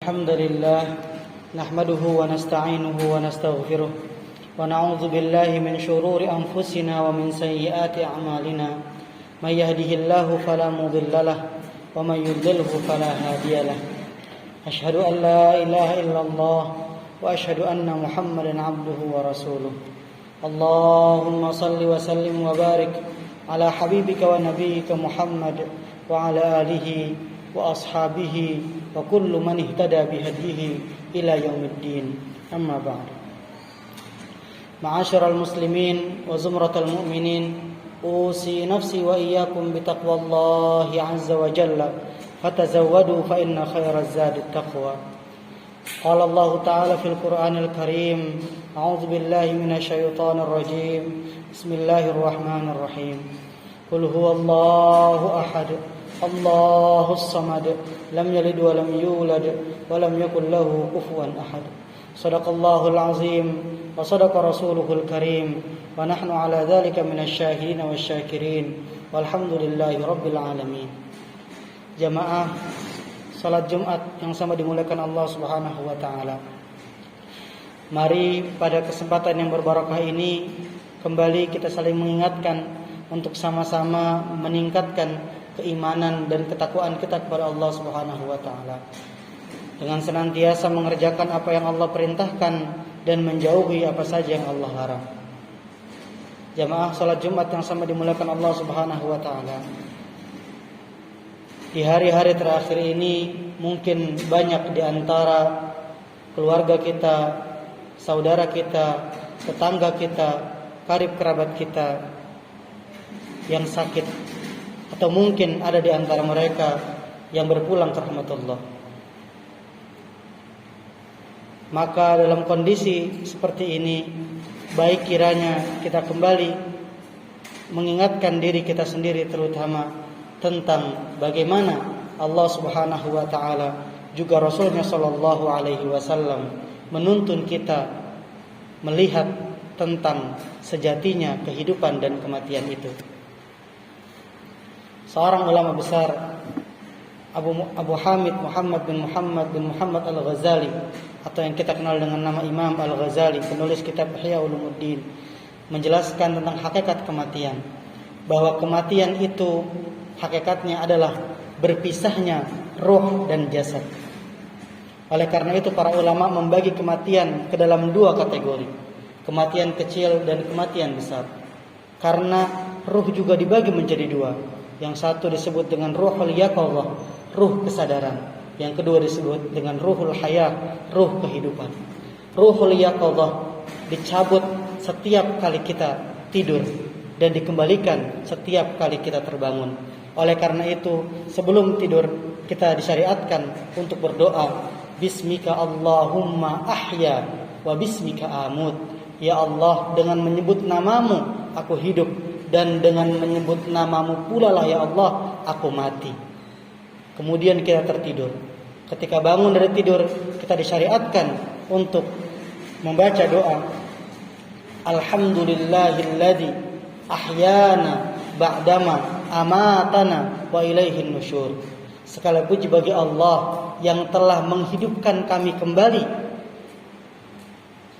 الحمد لله نحمده ونستعينه ونستغفره ونعوذ بالله من شرور أنفسنا ومن سيئات أعمالنا من يهده الله فلا مضل له ومن يضلله فلا هادي له أشهد أن لا إله إلا الله وأشهد أن محمدا عبده ورسوله اللهم صل وسلم وبارك على حبيبك ونبيك محمد وعلى آله وأصحابه وكل من اهتدى بهديه إلى يوم الدين أما بعد معاشر المسلمين وزمرة المؤمنين أوصي نفسي وإياكم بتقوى الله عز وجل فتزودوا فإن خير الزاد التقوى قال الله تعالى في القرآن الكريم أعوذ بالله من الشيطان الرجيم بسم الله الرحمن الرحيم قل هو الله أحد الله الصمد لم يلد ولم يولد ولم يكن له كفوا أحد صدق الله العظيم وصدق رسوله الكريم ونحن على ذلك من الشاهدين والشاكرين والحمد لله رب العالمين. Jamaah salat Jumat yang sama dimuliakan Allah Subhanahu wa taala. Mari pada kesempatan yang berbarakah ini kembali kita saling mengingatkan untuk sama-sama meningkatkan keimanan dan ketakwaan kita kepada Allah Subhanahu wa taala dengan senantiasa mengerjakan apa yang Allah perintahkan dan menjauhi apa saja yang Allah larang. Jamaah salat Jumat yang sama dimuliakan Allah Subhanahu wa taala. Di hari-hari terakhir ini mungkin banyak di antara keluarga kita, saudara kita, tetangga kita, karib kerabat kita yang sakit, atau mungkin ada di antara mereka yang berpulang ke rahmatullah. Maka dalam kondisi seperti ini, baik kiranya kita kembali mengingatkan diri kita sendiri terutama tentang bagaimana Allah Subhanahu wa taala juga Rasulnya sallallahu alaihi wasallam menuntun kita melihat tentang sejatinya kehidupan dan kematian itu. Seorang ulama besar Abu Hamid Muhammad bin Muhammad Al-Ghazali, atau yang kita kenal dengan nama Imam Al-Ghazali, penulis kitab Ihya Ulumuddin, menjelaskan tentang hakikat kematian, bahwa kematian itu hakikatnya adalah berpisahnya roh dan jasad. Oleh karena itu para ulama membagi kematian ke dalam dua kategori, kematian kecil dan kematian besar. Karena ruh juga dibagi menjadi dua. Yang satu disebut dengan ruhul yaqadzah, ruh kesadaran. Yang kedua disebut dengan ruhul hayah, ruh kehidupan. Ruhul yaqadzah dicabut setiap kali kita tidur dan dikembalikan setiap kali kita terbangun. Oleh karena itu, sebelum tidur kita disyariatkan untuk berdoa, Bismika Allahumma ahya wa bismika amut. Ya Allah, dengan menyebut namamu aku hidup, dan dengan menyebut namamu pula lah ya Allah aku mati. Kemudian kita tertidur. Ketika bangun dari tidur, kita disyariatkan untuk membaca doa, Alhamdulillahilladzi ahyana ba'dama amatana wa ilaihin nusyur. Segala puji bagi Allah yang telah menghidupkan kami kembali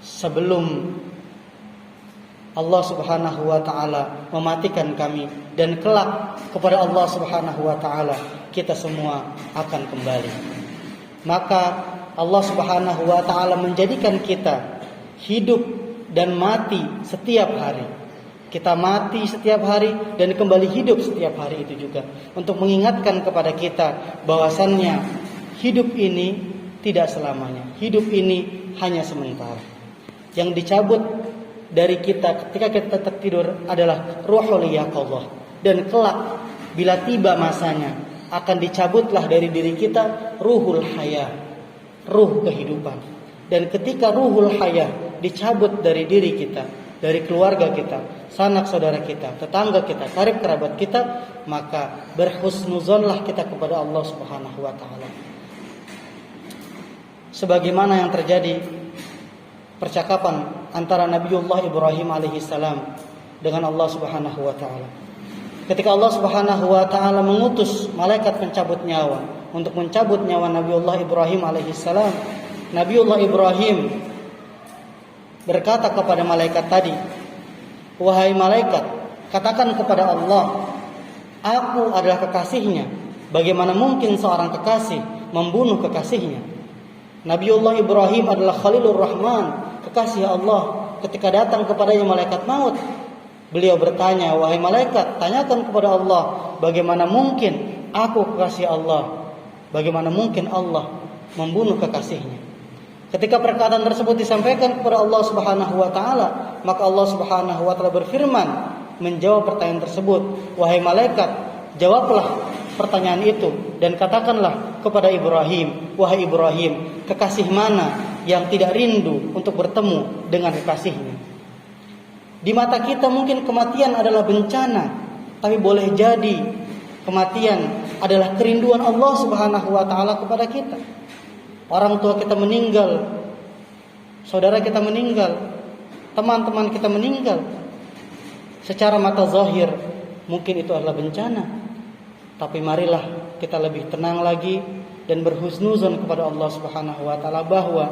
sebelum Allah Subhanahu wa taala mematikan kami, dan kelak kepada Allah Subhanahu wa taala kita semua akan kembali. Maka Allah Subhanahu wa taala menjadikan kita hidup dan mati setiap hari. Kita mati setiap hari dan kembali hidup setiap hari itu juga untuk mengingatkan kepada kita bahwasannya hidup ini tidak selamanya. Hidup ini hanya sementara. Yang dicabut dari kita ketika kita tertidur adalah ruhul yaqadzah, dan kelak bila tiba masanya akan dicabutlah dari diri kita ruhul hayah, ruh kehidupan. Dan ketika ruhul hayah dicabut dari diri kita, dari keluarga kita, sanak saudara kita, tetangga kita, karib kerabat kita, maka berhusnuzonlah kita kepada Allah Subhanahu wa taala. Sebagaimana yang terjadi percakapan antara Nabiullah Ibrahim alaihissalam dengan Allah Subhanahu wa taala. Ketika Allah Subhanahu wa taala mengutus malaikat pencabut nyawa untuk mencabut nyawa Nabiullah Ibrahim alaihissalam. Nabiullah Ibrahim berkata kepada malaikat tadi, "Wahai malaikat, katakan kepada Allah, aku adalah kekasihnya. Bagaimana mungkin seorang kekasih membunuh kekasihnya?" Nabiullah Ibrahim adalah Khalilur Rahman, kekasih Allah. Ketika datang kepadanya malaikat maut, beliau bertanya, "Wahai malaikat, tanyakan kepada Allah, bagaimana mungkin aku kekasih Allah? Bagaimana mungkin Allah membunuh kekasihnya?" Ketika perkataan tersebut disampaikan kepada Allah Subhanahu wa taala, maka Allah Subhanahu wa taala berfirman menjawab pertanyaan tersebut, "Wahai malaikat, jawablah pertanyaan itu dan katakanlah kepada Ibrahim, wahai Ibrahim, kekasih mana yang tidak rindu untuk bertemu dengan kekasihnya?" Di mata kita mungkin kematian adalah bencana, tapi boleh jadi kematian adalah kerinduan Allah Subhanahu wa taala kepada kita. Orang tua kita meninggal, saudara kita meninggal, teman-teman kita meninggal. Secara mata zahir mungkin itu adalah bencana, tapi marilah kita lebih tenang lagi dan berhusnuzon kepada Allah Subhanahu wa taala bahwa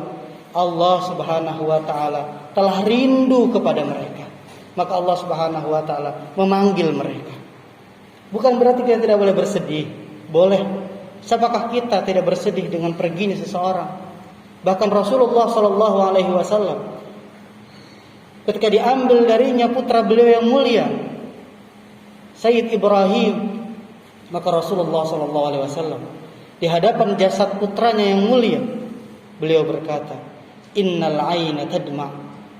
Allah Subhanahu wa taala telah rindu kepada mereka. Maka Allah Subhanahu wa taala memanggil mereka. Bukan berarti kita tidak boleh bersedih, boleh. Siapakah kita tidak bersedih dengan perginya seseorang? Bahkan Rasulullah sallallahu alaihi wasallam ketika diambil darinya putra beliau yang mulia, Sayyid Ibrahim, maka Rasulullah sallallahu alaihi wasallam di hadapan jasad putranya yang mulia, beliau berkata, "Innal 'aina tadma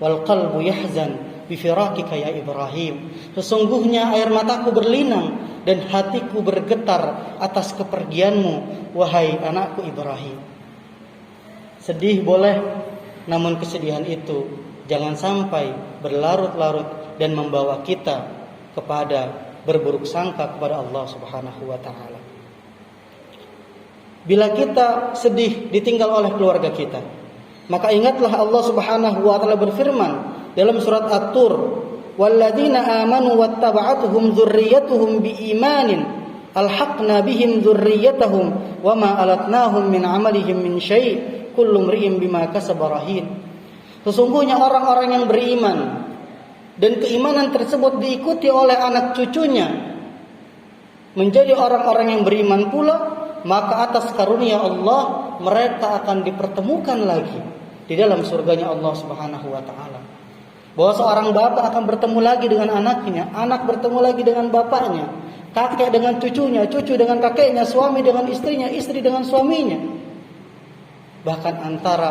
wal qalbu yahzan bi firakika ya Ibrahim." Sesungguhnya air mataku berlinang dan hatiku bergetar atas kepergianmu, wahai anakku Ibrahim. Sedih boleh, namun kesedihan itu jangan sampai berlarut-larut dan membawa kita kepada berburuk sangka kepada Allah Subhanahu wa taala. Bila kita sedih ditinggal oleh keluarga kita, maka ingatlah Allah Subhanahu wa taala berfirman dalam surat At-Tur, "Walladzina amanu wattaba'atuhum dzurriyyatuhum biimanin alhaqna bihim dzurriyyatahum wama alatnahum min 'amalihim min syai' kullu imri'in bima kasaba rahin." Sesungguhnya orang-orang yang beriman dan keimanan tersebut diikuti oleh anak cucunya menjadi orang-orang yang beriman pula, maka atas karunia Allah mereka akan dipertemukan lagi di dalam surganya Allah Subhanahu wa taala. Bahwa seorang bapak akan bertemu lagi dengan anaknya, anak bertemu lagi dengan bapaknya, kakek dengan cucunya, cucu dengan kakeknya, suami dengan istrinya, istri dengan suaminya. Bahkan antara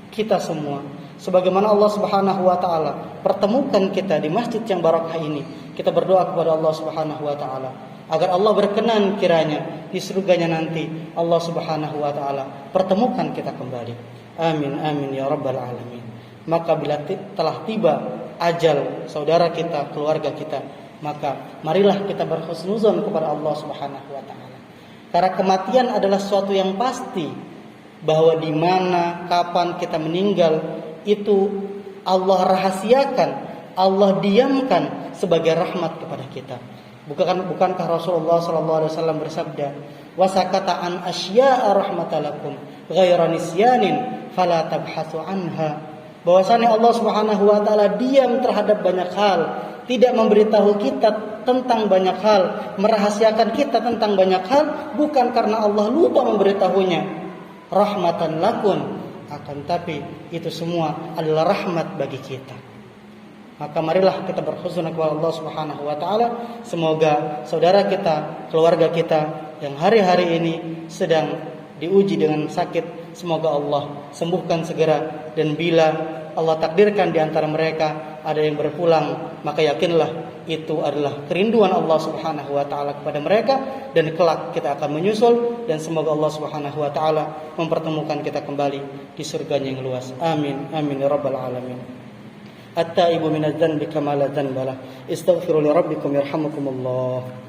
kita semua, sebagaimana Allah Subhanahu wa taala pertemukan kita di masjid yang barakah ini, kita berdoa kepada Allah Subhanahu wa taala agar Allah berkenan kiranya di surganya nanti Allah Subhanahu wa taala pertemukan kita kembali. Amin amin ya rabbal alamin. Maka bila telah tiba ajal saudara kita, keluarga kita, maka marilah kita berhusnuzon kepada Allah Subhanahu wa taala. Karena kematian adalah sesuatu yang pasti, bahwa di mana kapan kita meninggal itu Allah rahasiakan, Allah diamkan sebagai rahmat kepada kita. Bukankah Rasulullah sallallahu alaihi wasallam bersabda, "Wasakata an asya'a rahmatalakum ghaira nisyanin fala tabhasu anha." Bahwasanya Allah Subhanahu wa taala diam terhadap banyak hal, tidak memberitahu kita tentang banyak hal, merahasiakan kita tentang banyak hal, bukan karena Allah lupa memberitahunya, rahmatan lakun, akan tapi itu semua adalah rahmat bagi kita. Maka marilah kita berhusnuzon kepada Allah Subhanahu wa taala. Semoga saudara kita, keluarga kita yang hari-hari ini sedang diuji dengan sakit, semoga Allah sembuhkan segera. Dan bila Allah takdirkan di antara mereka ada yang berpulang, maka yakinlah itu adalah kerinduan Allah Subhanahu wa taala kepada mereka, dan kelak kita akan menyusul, dan semoga Allah Subhanahu wa taala mempertemukan kita kembali di surganya yang luas. Amin amin ya rabbal alamin. At-taibu minadz dzanbi kama la dzanba lah. Istaghfiru li rabbikum yarhamukumullah.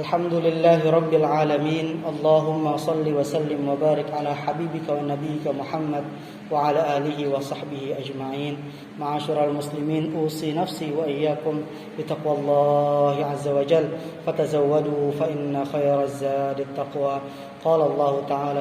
Alhamdulillahi Rabbil Alamin. Allahumma salli wa sallim wa barik ala habibika wa nabiyika Muhammad wa ala alihi wa sahbihi ajma'in. Ma'asyiral muslimin, usi nafsi wa iyyakum bitaqwallahi azza wa jal. Fatazawwadu fa inna khairaz zadi taqwa. Qala Allah ta'ala